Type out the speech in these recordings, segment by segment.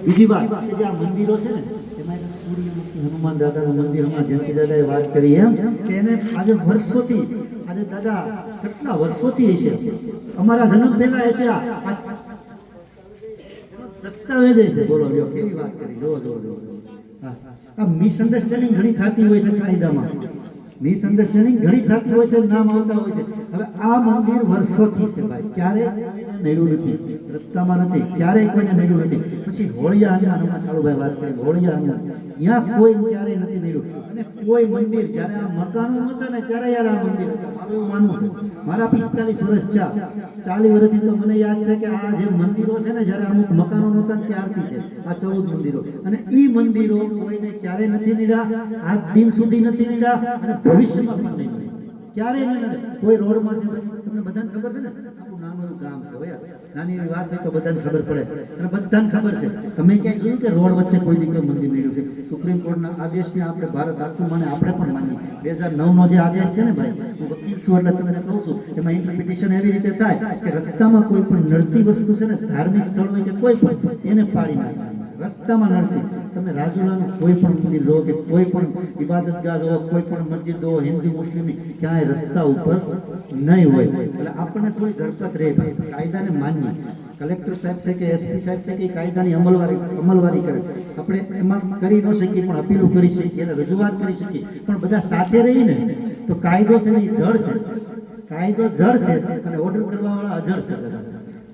બીજી વાત કે જે આ મંદિરો છે ને એમાં એક સૂર્યમુખી હનુમાન દાદાનું મંદિર, હમણાં જયંતિ દાદાએ વાત કરી એમ કે એને આજે વર્ષોથી, આજે દાદા કેટલા વર્ષોથી હશે, અમારા જન્મ પહેલા હશે, આ દસ્તાવેજ છે. બોલો લ્યો કેવી વાત કરી, જો જો જો. હા, આ મિસઅન્ડરસ્ટેન્ડિંગ ઘણી થતી હોય છે કાયદામાં, મિસઅન્ડરસ્ટેન્ડિંગ ઘણી થતી હોય છે, નામ આવતા હોય છે. હવે આ મંદિર વર્ષોથી છે ભાઈ, ક્યારે નડ્યું નથી, રસ્તામાં નથી, ક્યારેય કોઈને નડ્યું નથી. પછી હોળિયા હનુમાન, હમણાં કાળુભાઈ વાત કરી, હોળિયા હનુમાન ત્યાં કોઈ ક્યારેય નથી નડ્યું. અને કોઈ મંદિર જ્યારે આ મકાનો નહોતા ને ત્યારે યાર આ મંદિર હતા. મારું એવું માનવું છે, મારા 45 વર્ષ થયા, 40 વર્ષથી તો મને યાદ છે કે આ જે મંદિરો છે ને, જ્યારે અમુક મકાનો નહોતા ને ત્યારથી છે આ 14 મંદિરો. અને એ મંદિરો કોઈને ક્યારેય નથી નડ્યા, આજ દિન સુધી નથી નડ્યા અને ભવિષ્યમાં પણ નહીં નડે, ક્યારેય નહીં નડે. કોઈ રોડમાં છે ભાઈ, તમને બધાને ખબર છે ને, આપણું નાનું એવું ગામ છે ભાઈ, નાની એવી વાત હોય તો બધાને ખબર પડે, અને બધાને ખબર છે. તમે ક્યાંય જોયું કે રોડ વચ્ચે કોઈ કોઈ મંદિર નડ્યું છે? સુપ્રીમ કોર્ટના આદેશને આપણે ભારત આખું માને, આપણે પણ માનીએ. 2009નો જે આદેશ છે ને ભાઈ, હું વકીલ છું એટલે તમને કહું છું, એમાં ઇન્ટરપ્રિટેશન એવી રીતે થાય કે રસ્તામાં કોઈ પણ નડતી વસ્તુ છે ને, ધાર્મિક સ્થળ હોય કે કોઈ પણ, એને પાડી નાખવાની છે. રસ્તામાં નડતી, તમે રાજુલાનું કોઈ પણ મંદિર જુઓ કે કોઈ પણ ઇબાદતગાહ જુઓ, કોઈ પણ મસ્જિદ જુઓ, હિન્દુ મુસ્લિમની, ક્યાંય રસ્તા ઉપર નહીં હોય. એટલે આપણને થોડી ધરપત રહે ભાઈ, કાયદાને માનીએ. કલેક્ટર સાહેબ છે કે એસપી સાહેબ છે કે કાયદાની અમલવારી કરે, આપણે એમાં કરી ન શકીએ પણ અપીલો કરી શકીએ, એને રજૂઆત કરી શકીએ. પણ બધા સાથે રહીને તો કાયદો છે ને એ જળ છે, કાયદો જળ છે અને ઓર્ડર કરવાવાળા અજળ છે.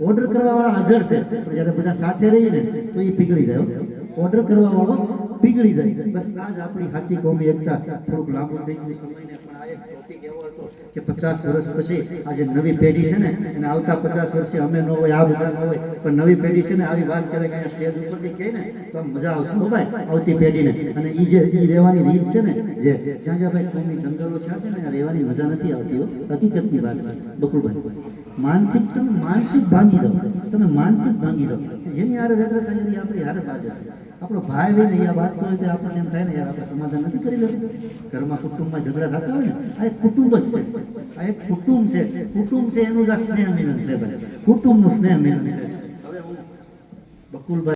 ઓર્ડર કરવાવાળા અજળ છે, પણ જ્યારે બધા સાથે રહીને તો એ પીગળી જાય, ઓર્ડર કરવાવાળો પીગળી જાય. બસ આ જ આપણી સાચી કોમી એકતા. થોડુંક લાંબુ થઈ ગયું સમયને, પણ આ એક ટોપિક એવો હતો કે 50 વર્ષ પછી આ જે નવી પેઢી છે ને, અને આવતા 50 વર્ષે અમે ન હોય, આ બધા ન હોય, પણ નવી પેઢી છે ને આવી વાત કરે કે અહીંયા સ્ટેજ ઉપરથી કહે ને તો મજા આવશે હો ભાઈ આવતી પેઢીને. અને એ જે રહેવાની રીત છે ને, જે જ્યાં જ્યાં ભાઈ કોમી દંગલો છે ને, આ રહેવાની મજા નથી આવતી. હકીકતની વાત છે બકુલભાઈ. માનસિક, તમે માનસિક ભાંગી દો, તમે માનસિક ભાંગી દો. જેની હારે રહેતા હતા એની આપણી હારે બાજે છે. આપણો ભાઈ હોય ને, એ વાત તો હોય તો આપણને એમ થાય ને યાર આપણે સમાધાન નથી કરી લેતું. ઘરમાં કુટુંબમાં ઝઘડા થતા હોય ને, આ એક કુટુંબ જ છે, આ એક કુટુંબ છે. કુટુંબ છે એનું જ સ્નેહ મિલન છે ભાઈ, કુટુંબનું સ્નેહ મિલન છે. હવે હું બકુલભાઈ